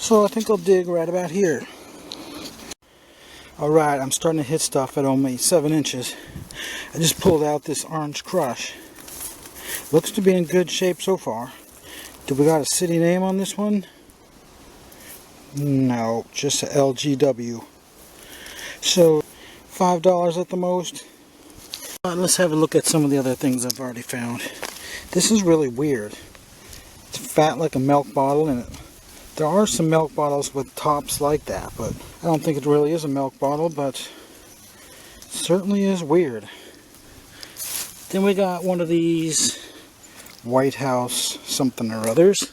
So I think I'll dig right about here. Alright, I'm starting to hit stuff at only 7 inches. I just pulled out this orange crush. Looks to be in good shape so far. Do we got a city name on this one? No, just a LGW. So $5 at the most. Let's have a look at some of the other things I've already found. This is really weird. It's fat like a milk bottle, and there are some milk bottles with tops like that, but I don't think it really is a milk bottle, but it certainly is weird. Then we got one of these White House something or others.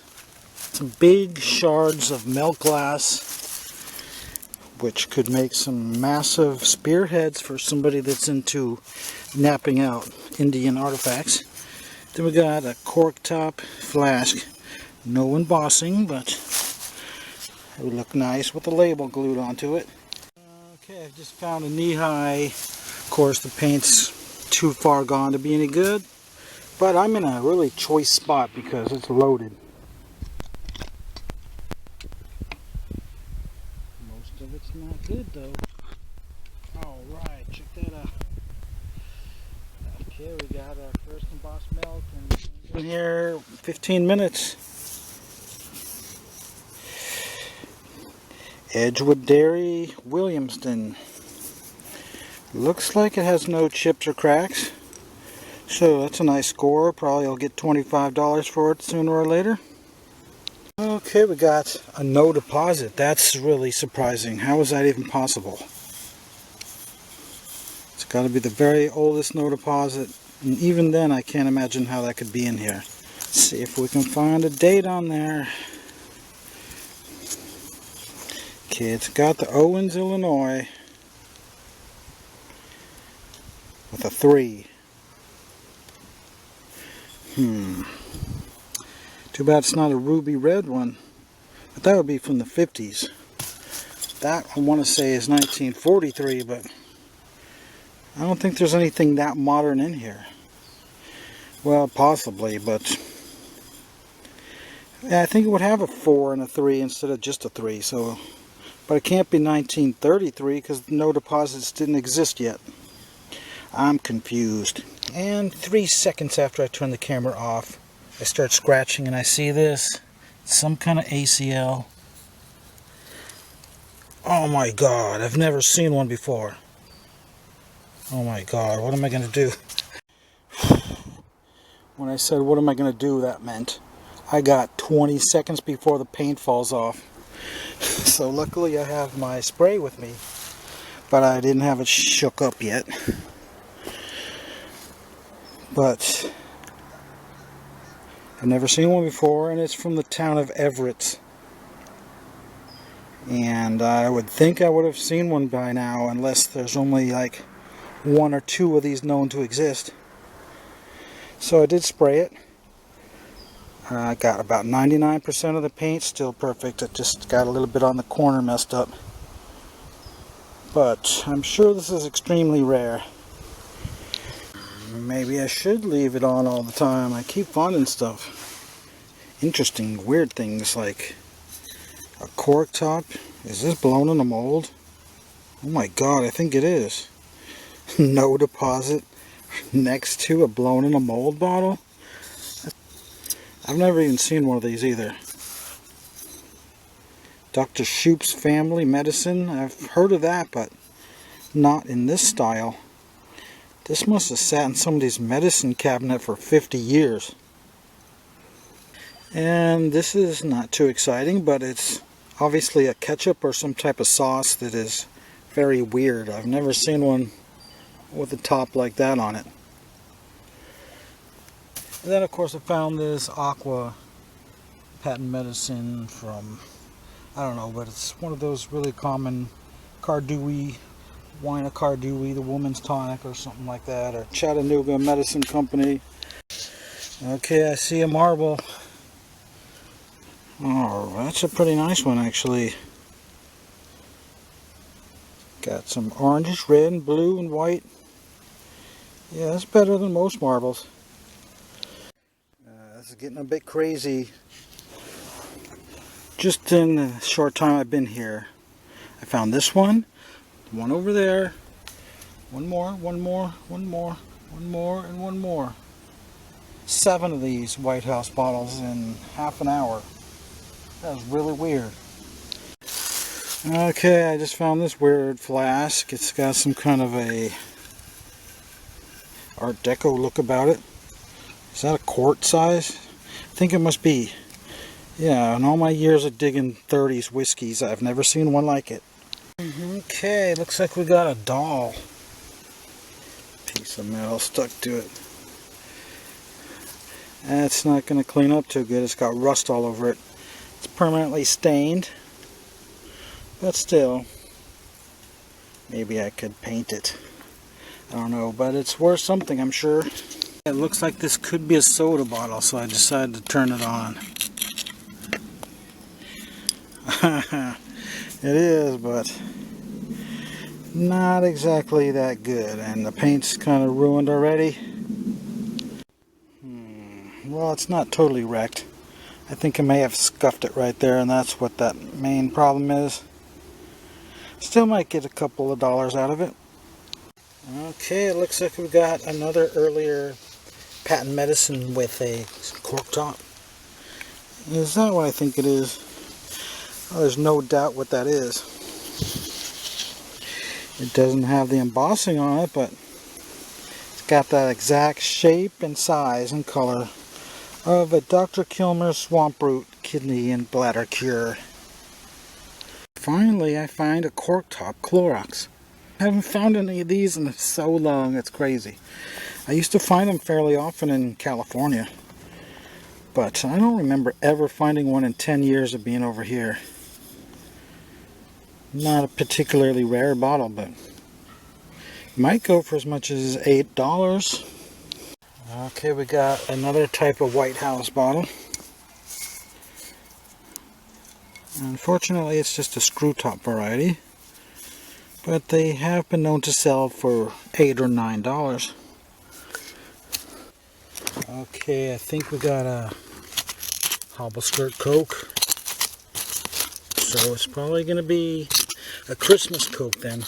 Some big shards of milk glass, which could make some massive spearheads for somebody that's into napping out Indian artifacts. Then we got a cork top flask. No embossing, but it would look nice with the label glued onto it. Okay, I've just found a knee-high. Of course, the paint's too far gone to be any good, but I'm in a really choice spot because it's loaded. Most of it's not good though. Alright, check that out. Okay, we got our first embossed milk, and in here 15 minutes. Edgewood Dairy, Williamston. Looks like it has no chips or cracks, so that's a nice score. Probably I'll get $25 for it sooner or later. Okay, we got a no deposit. That's really surprising. How is that even possible? It's got to be the very oldest no deposit, and even then I can't imagine how that could be in here. Let's see if we can find a date on there. Okay, it's got the Owens, Illinois with a 3. Too bad it's not a ruby red one, but that would be from the 50s. That I want to say is 1943, but I don't think there's anything that modern in here. Well, possibly, but yeah, I think it would have a 4 and a 3 instead of just a 3. So, but it can't be 1933 because no deposits didn't exist yet. I'm confused. And 3 seconds after I turn the camera off, I start scratching and I see this. Some kind of ACL. Oh my god, I've never seen one before. Oh my god, what am I going to do? When I said what am I going to do, that meant I got 20 seconds before the paint falls off. So luckily I have my spray with me, but I didn't have it shook up yet. But I've never seen one before, and it's from the town of Everett. And I would think I would have seen one by now, unless there's only like 1 or 2 of these known to exist. So I did spray it. I got about 99% of the paint still perfect. It just got a little bit on the corner messed up. But I'm sure this is extremely rare. Maybe I should leave it on all the time. I keep finding stuff. Interesting, weird things like a cork top. Is this blown in a mold? Oh my god, I think it is. No deposit next to a blown in a mold bottle? I've never even seen one of these either. Dr. Shoop's Family Medicine. I've heard of that, but not in this style. This must have sat in somebody's medicine cabinet for 50 years. And this is not too exciting, but it's obviously a ketchup or some type of sauce that is very weird. I've never seen one with a top like that on it. And then of course I found this aqua patent medicine from, I don't know, but it's one of those really common Cardui, wine of Cardui, the woman's tonic or something like that, or Chattanooga Medicine Company. Okay, I see a marble. Oh, that's a pretty nice one actually. Got some oranges, red and blue and white. Yeah, that's better than most marbles. This is getting a bit crazy. Just in the short time I've been here, I found this one over there, one more, one more, one more, one more, and one more. 7 of these White House bottles in half an hour. That was really weird. Okay, I just found this weird flask. It's got some kind of a Art Deco look about it. Is that a quart size? I think it must be. Yeah, in all my years of digging 30s whiskeys, I've never seen one like it. Okay, looks like we got a doll. Piece of metal stuck to it. That's not going to clean up too good. It's got rust all over it. It's permanently stained. But still, maybe I could paint it. I don't know, but it's worth something, I'm sure. It looks like this could be a soda bottle, so I decided to turn it on. It is, but not exactly that good, and the paint's kind of ruined already. Well, it's not totally wrecked. I think I may have scuffed it right there, and that's what that main problem is. Still might get a couple of dollars out of it. Okay, it looks like we got another earlier patent medicine with a cork top. Is that what I think it is? Oh, there's no doubt what that is. It doesn't have the embossing on it, but it's got that exact shape and size and color of a Dr. Kilmer's Swamp Root Kidney and Bladder Cure. Finally, I find a cork top Clorox. I haven't found any of these in so long, it's crazy. I used to find them fairly often in California, but I don't remember ever finding one in 10 years of being over here. Not a particularly rare bottle, but might go for as much as $8. Okay, we got another type of White House bottle. Unfortunately, it's just a screw top variety, but they have been known to sell for $8 or $9. Okay, I think we got a Hobble Skirt Coke, so it's probably going to be a Christmas Coke then.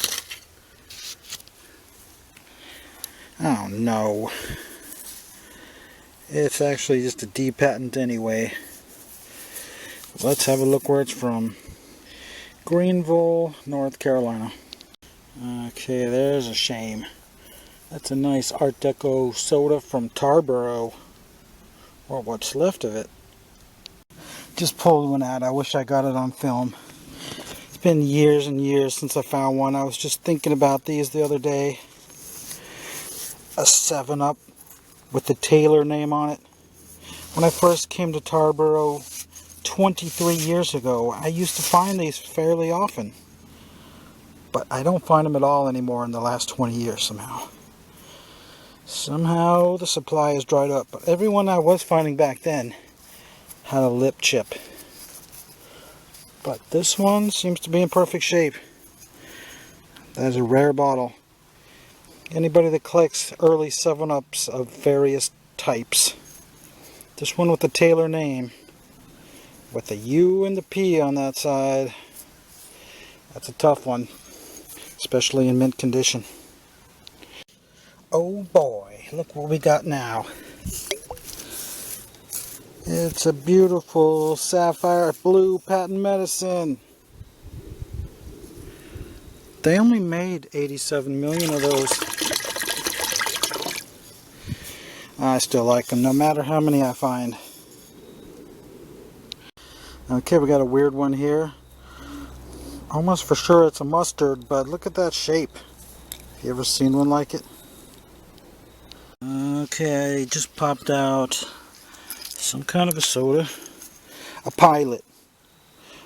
Oh no, it's actually just a D patent anyway. Let's have a look where it's from. Greenville, North Carolina. Okay, there's a shame. That's a nice Art Deco soda from Tarboro, or what's left of it. Just pulled one out. I wish I got it on film. It's been years and years since I found one. I was just thinking about these the other day. A 7-Up with the Taylor name on it. When I first came to Tarboro 23 years ago, I used to find these fairly often. But I don't find them at all anymore in the last 20 years somehow. Somehow the supply has dried up. But every one I was finding back then had a lip chip. But this one seems to be in perfect shape. That is a rare bottle. Anybody that collects early 7-Ups of various types. This one with the Taylor name, with the U and the P on that side. That's a tough one, especially in mint condition. Oh boy, look what we got now. It's a beautiful sapphire blue patent medicine. They only made 87 million of those. I still like them, no matter how many I find. Okay, we got a weird one here. Almost for sure it's a mustard, but look at that shape. Have you ever seen one like it? Okay, just popped out some kind of a soda. A Pilot.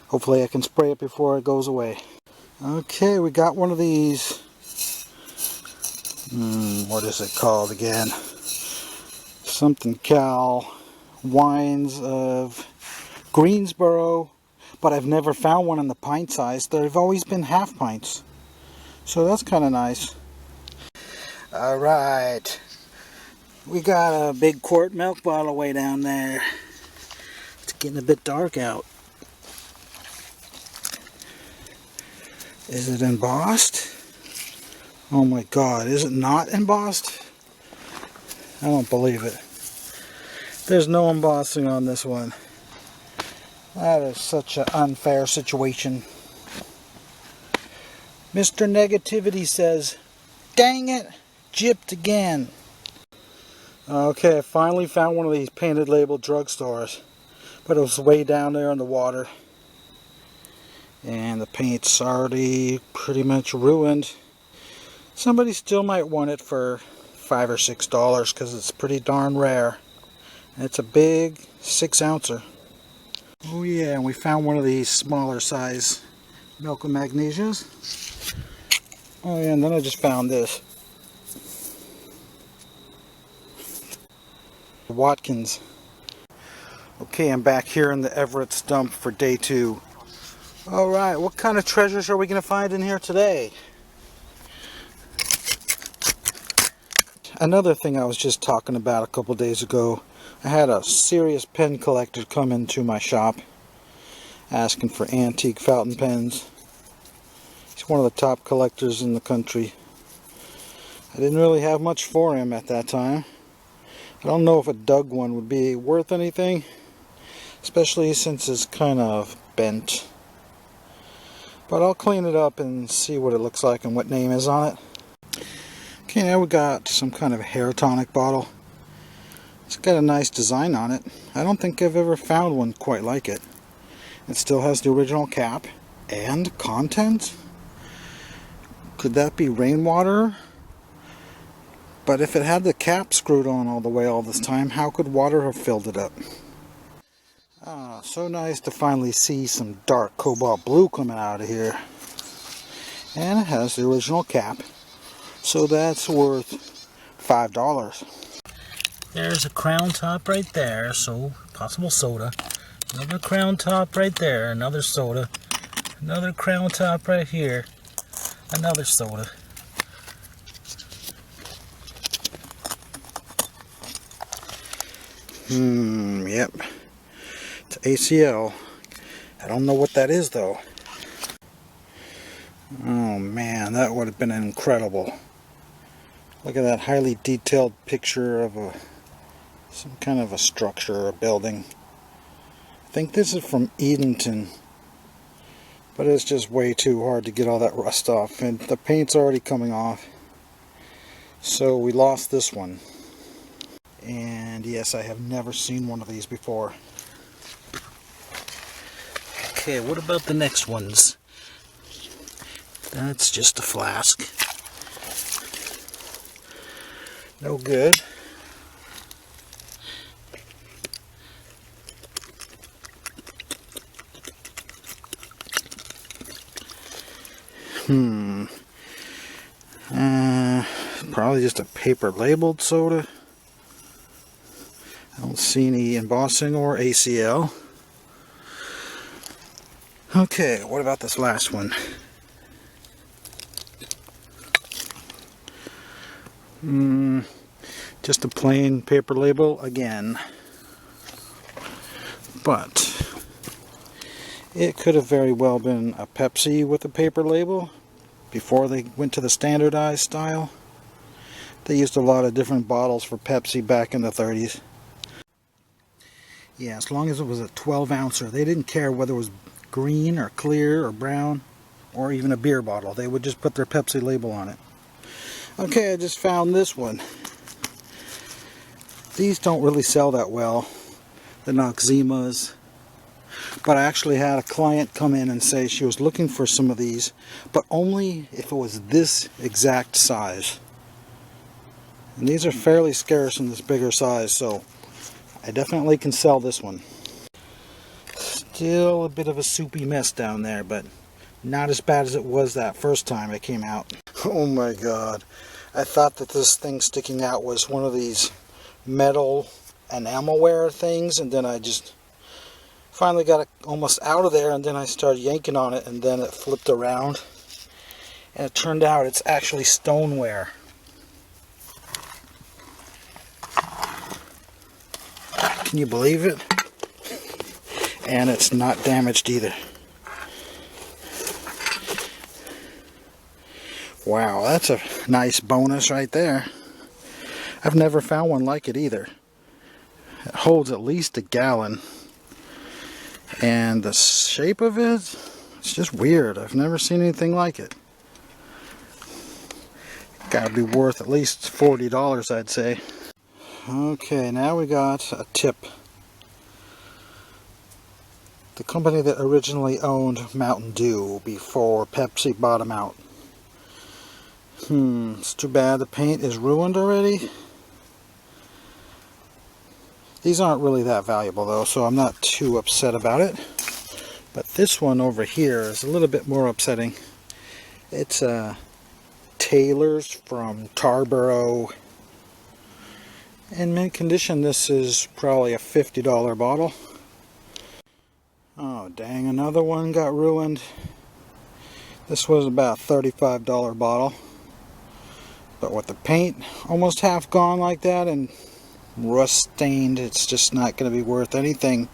Hopefully I can spray it before it goes away. Okay, we got one of these. What is it called again? Something Cal Wines of Greensboro, but I've never found one in the pint size. They've always been half pints, so that's kind of nice. Alright, we got a big quart milk bottle way down there. It's getting a bit dark out. Is it embossed? Oh my god, is it not embossed? I don't believe it. There's no embossing on this one. That is such an unfair situation. Mr. Negativity says, dang it, gypped again. Okay, I finally found one of these painted label drugstores, but it was way down there in the water. And the paint's already pretty much ruined. Somebody still might want it for $5 or $6 because it's pretty darn rare. And it's a big 6-ouncer. Oh yeah, and we found one of these smaller size milk and magnesias. Oh yeah, and then I just found this. Watkins. Okay, I'm back here in the Everett stump for day 2. Alright, what kind of treasures are we going to find in here today? Another thing I was just talking about a couple days ago, I had a serious pen collector come into my shop asking for antique fountain pens. He's one of the top collectors in the country. I didn't really have much for him at that time. I don't know if a dug one would be worth anything, especially since it's kind of bent. But I'll clean it up and see what it looks like and what name is on it. Okay, now we got some kind of hair tonic bottle. It's got a nice design on it. I don't think I've ever found one quite like it. It still has the original cap and content. Could that be rainwater? But if it had the cap screwed on all the way all this time, how could water have filled it up? So nice to finally see some dark cobalt blue coming out of here. And it has the original cap. So that's worth $5. There's a crown top right there, so possible soda. Another crown top right there, another soda. Another crown top right here, another soda. Yep. It's ACL. I don't know what that is though. Oh man, that would have been incredible. Look at that highly detailed picture of some kind of a structure or a building. I think this is from Edenton, but it's just way too hard to get all that rust off, and the paint's already coming off. So we lost this one. And yes, I have never seen one of these before. Okay, what about the next ones? That's just a flask. No good. Probably just a paper labeled soda. I don't see any embossing or ACL. Okay, what about this last one? Just a plain paper label again. But it could have very well been a Pepsi with a paper label before they went to the standardized style. They used a lot of different bottles for Pepsi back in the 30s. Yeah, as long as it was a 12-ouncer. They didn't care whether it was green or clear or brown or even a beer bottle. They would just put their Pepsi label on it. Okay, I just found this one. These don't really sell that well, the Noxemas. But I actually had a client come in and say she was looking for some of these, but only if it was this exact size. And these are fairly scarce in this bigger size, so I definitely can sell this one. Still a bit of a soupy mess down there, but not as bad as it was that first time it came out. Oh my god. I thought that this thing sticking out was one of these metal enamelware things, and then I just finally got it almost out of there, and then I started yanking on it, and then it flipped around, and it turned out it's actually stoneware. Can you believe it? And it's not damaged either. Wow, that's a nice bonus right there. I've never found one like it either. It holds at least a gallon. And the shape of it, it's just weird. I've never seen anything like it. Gotta be worth at least $40, I'd say. Okay, now we got a tip. The company that originally owned Mountain Dew before Pepsi bought them out. It's too bad the paint is ruined already. These aren't really that valuable though, so I'm not too upset about it. But this one over here is a little bit more upsetting. It's Taylor's from Tarboro. In mint condition, this is probably a $50 bottle. Oh dang, another one got ruined. This was about a $35 bottle. But with the paint almost half gone like that and rust stained, it's just not going to be worth anything.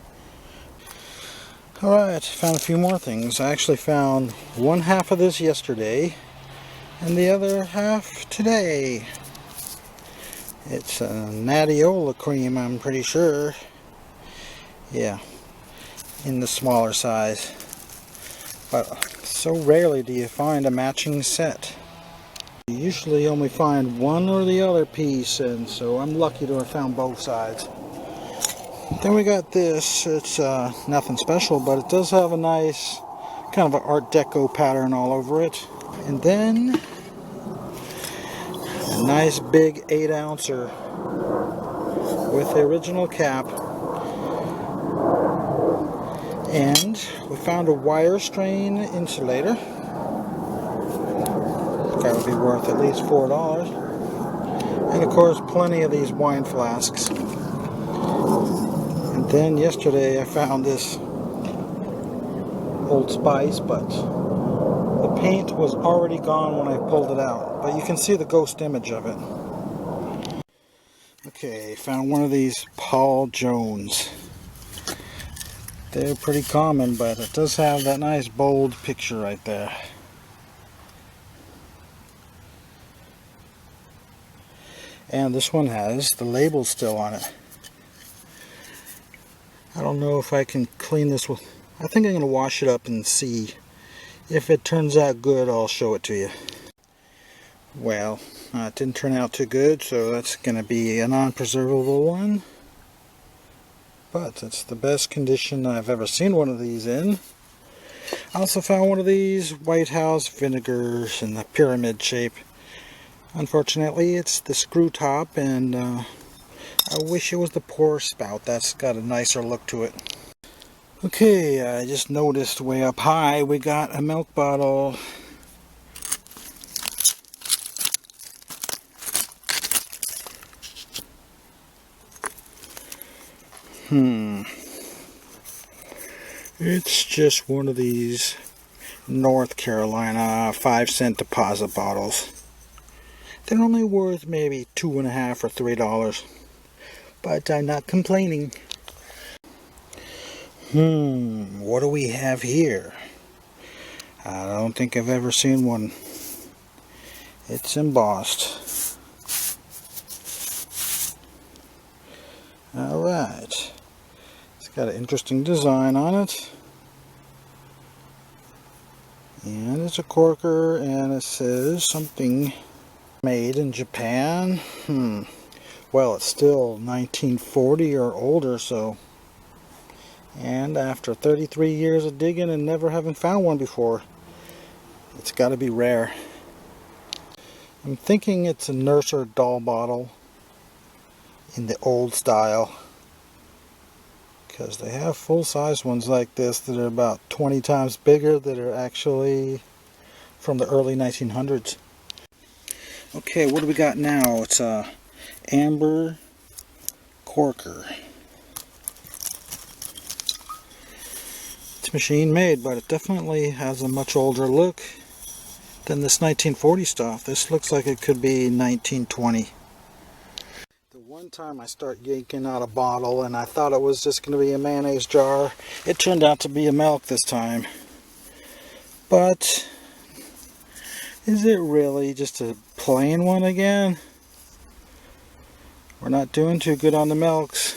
Alright, found a few more things. I actually found one half of this yesterday and the other half today. It's a Natiola cream, I'm pretty sure. Yeah, in the smaller size. But so rarely do you find a matching set. You usually only find one or the other piece, and so I'm lucky to have found both sides. Then we got this. It's nothing special, but it does have a nice kind of an Art Deco pattern all over it. And then a nice big 8-ouncer with the original cap. And we found a wire strain insulator. That would be worth at least $4. And of course plenty of these wine flasks. And then yesterday I found this Old Spice, but the paint was already gone when I pulled it out. But you can see the ghost image of it. Okay, found one of these Paul Jones. They're pretty common, but it does have that nice bold picture right there. And this one has the label still on it. I don't know if I can clean this with... I think I'm going to wash it up and see. If it turns out good, I'll show it to you. Well, it didn't turn out too good, so that's going to be a non-preservable one. But it's the best condition I've ever seen one of these in. I also found one of these White House vinegars in the pyramid shape. Unfortunately, it's the screw top, and I wish it was the pour spout. That's got a nicer look to it. Okay, I just noticed way up high we got a milk bottle. It's just one of these North Carolina 5-cent deposit bottles. They're only worth maybe $2.50 or $3, but I'm not complaining. What do we have here? I don't think I've ever seen one. It's embossed. Alright. It's got an interesting design on it. And it's a corker, and it says something made in Japan. Well, it's still 1940 or older, so. And after 33 years of digging and never having found one before, it's got to be rare. I'm thinking it's a nurse or doll bottle in the old style, because they have full-size ones like this that are about 20 times bigger that are actually from the early 1900s. Okay, what do we got now? It's a amber corker. It's machine made, but it definitely has a much older look than this 1940 stuff. This looks like it could be 1920. The one time I start yanking out a bottle and I thought it was just going to be a mayonnaise jar, it turned out to be a milk this time. But Is it really just a plain one again? We're not doing too good on the milks.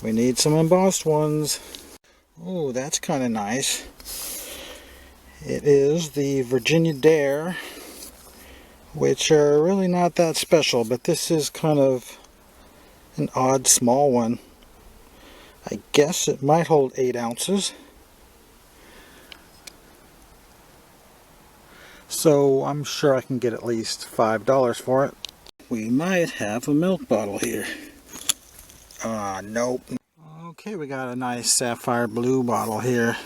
We need some embossed ones. Oh, that's kind of nice. It is the Virginia Dare, which are really not that special, but this is kind of an odd small one. I guess it might hold 8 ounces. So I'm sure I can get at least $5 for it. We might have a milk bottle here. Nope. Okay, we got a nice sapphire blue bottle here.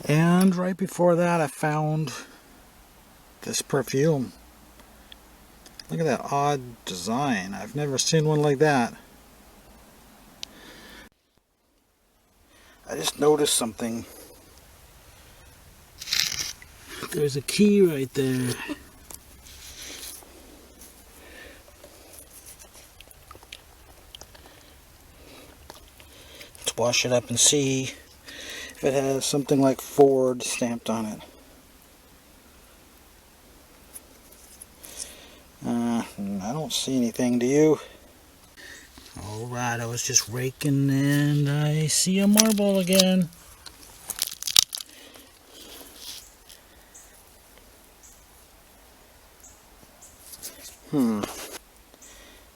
And right before that I found this perfume. Look at that odd design. I've never seen one like that. I just noticed something. There's a key right there. Let's wash it up and see if it has something like Ford stamped on it. I don't see anything, do you? Alright, I was just raking and I see a marble again.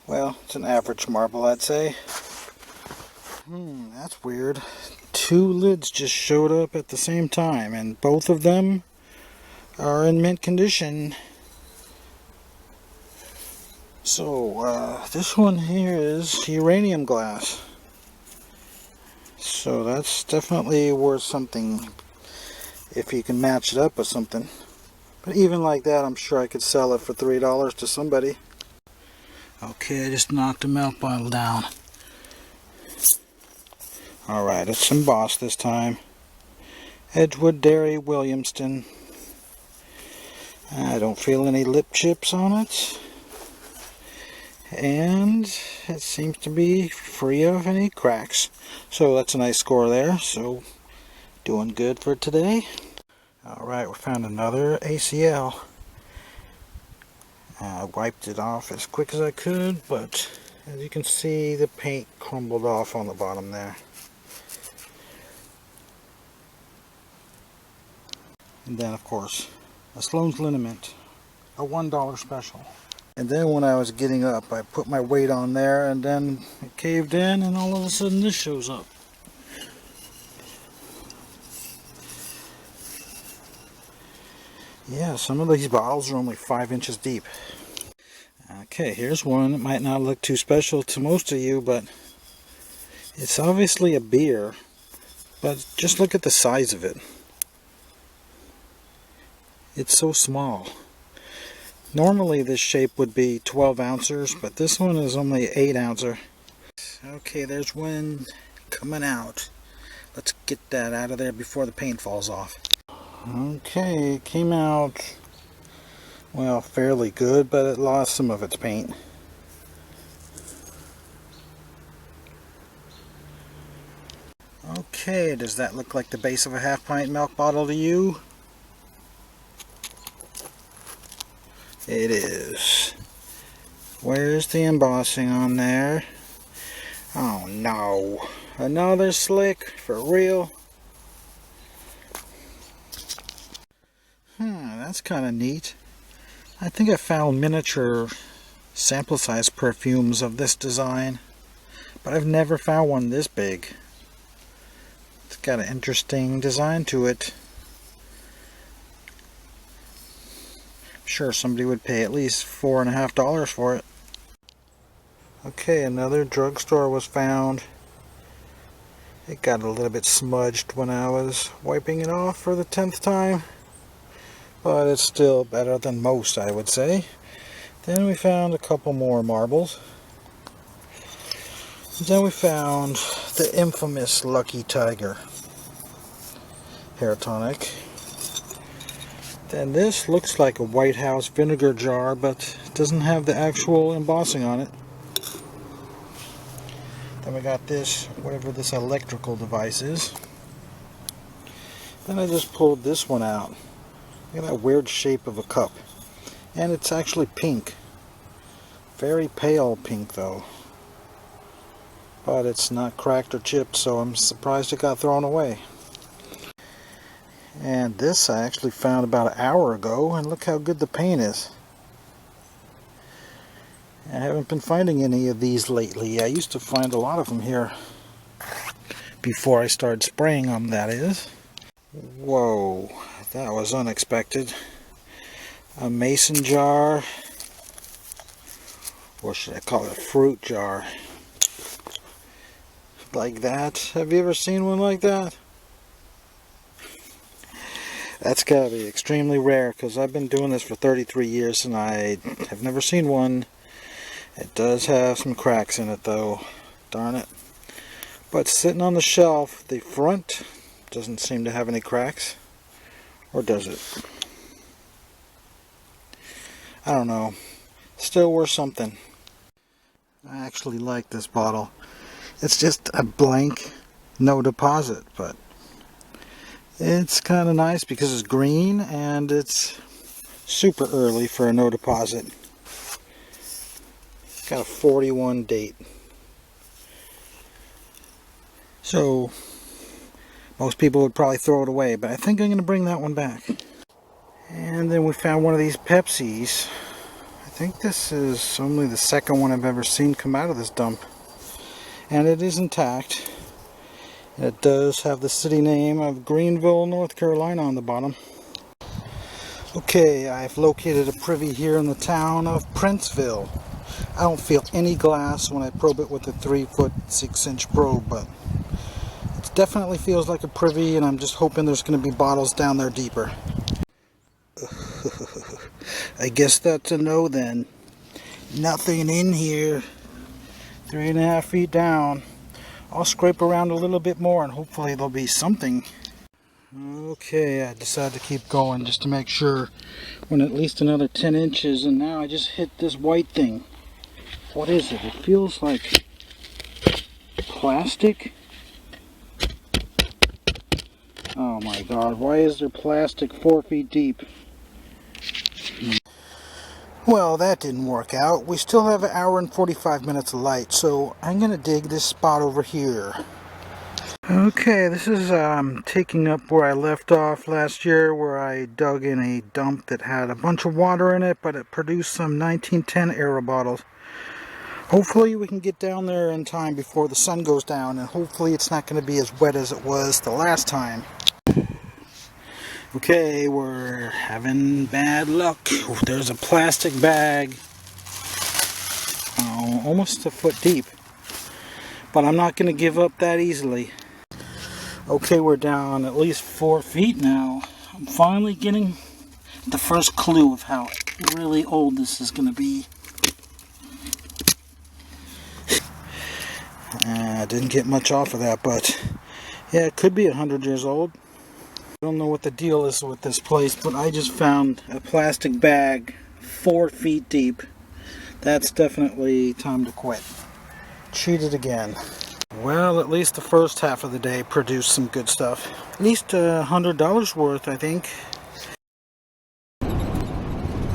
Well, it's an average marble, I'd say. That's weird. 2 lids just showed up at the same time, and both of them are in mint condition. So, this one here is uranium glass. So that's definitely worth something if you can match it up with something. But even like that, I'm sure I could sell it for $3 to somebody. Okay, I just knocked a milk bottle down. Alright, it's embossed this time. Edgewood Dairy Williamston. I don't feel any lip chips on it. And it seems to be free of any cracks. So that's a nice score there. So, doing good for today. Alright, we found another ACL. I wiped it off as quick as I could, but as you can see, the paint crumbled off on the bottom there. And then, of course, a Sloan's liniment, a $1 special. And then when I was getting up, I put my weight on there, and then it caved in, and all of a sudden this shows up. Yeah, some of these bottles are only 5 inches deep. Okay, here's one. It might not look too special to most of you, but it's obviously a beer. But just look at the size of it. It's so small. Normally this shape would be 12 ounces, but this one is only 8 ouncer. Okay, there's one coming out. Let's get that out of there before the paint falls off. Okay, it came out, well, fairly good, but it lost some of its paint. Okay, does that look like the base of a half-pint milk bottle to you? It is. Where's the embossing on there? Oh no. Another slick? For real? That's kind of neat. I think I found miniature sample size perfumes of this design, but I've never found one this big. It's got an interesting design to it. I'm sure somebody would pay at least $4.50 for it. Okay, another drugstore was found. It got a little bit smudged when I was wiping it off for the 10th time. But it's still better than most, I would say. Then we found a couple more marbles. Then we found the infamous Lucky Tiger hair tonic. Then this looks like a White House vinegar jar, but it doesn't have the actual embossing on it. Then we got this, whatever this electrical device is. Then I just pulled this one out. Look at that weird shape of a cup. And it's actually pink. Very pale pink though. But it's not cracked or chipped, so I'm surprised it got thrown away. And this I actually found about an hour ago, and look how good the paint is. I haven't been finding any of these lately. I used to find a lot of them here before I started spraying them, that is. Whoa, that was unexpected. A mason jar, or should I call it a fruit jar? Like that. Have you ever seen one like that? That's gotta be extremely rare, because I've been doing this for 33 years and I have never seen one. It does have some cracks in it though, darn it. But sitting on the shelf, the front doesn't seem to have any cracks. Or does it? I don't know. Still worth something. I actually like this bottle. It's just a blank, no deposit, but it's kind of nice because it's green and it's super early for a no deposit. Got a 41 date. So most people would probably throw it away, but I think I'm going to bring that one back. And then we found one of these Pepsis. I think this is only the second one I've ever seen come out of this dump. And it is intact. It does have the city name of Greenville, North Carolina on the bottom. Okay, I've located a privy here in the town of Princeville. I don't feel any glass when I probe it with a 3-foot 6-inch probe, but it definitely feels like a privy, and I'm just hoping there's going to be bottles down there deeper. I guess that's a no then. Nothing in here. 3.5 feet down. I'll scrape around a little bit more and hopefully there'll be something. Okay, I decided to keep going just to make sure. Went at least another 10 inches and now I just hit this white thing. What is it? It feels like plastic. Oh my god, why is there plastic 4 feet deep? Well, that didn't work out. We still have 1 hour and 45 minutes of light, so I'm going to dig this spot over here. Okay, this is taking up where I left off last year, where I dug in a dump that had a bunch of water in it, but it produced some 1910 era bottles. Hopefully we can get down there in time before the sun goes down, and hopefully it's not going to be as wet as it was the last time. Okay, we're having bad luck. There's a plastic bag, almost 1 foot deep, but I'm not going to give up that easily. Okay, we're down at least 4 feet now. I'm finally getting the first clue of how really old this is going to be. I didn't get much off of that, but yeah, it could be 100 years old. I don't know what the deal is with this place, but I just found a plastic bag 4 feet deep. That's definitely time to quit. Cheated again. Well, at least the first half of the day produced some good stuff. At least $100 worth, I think.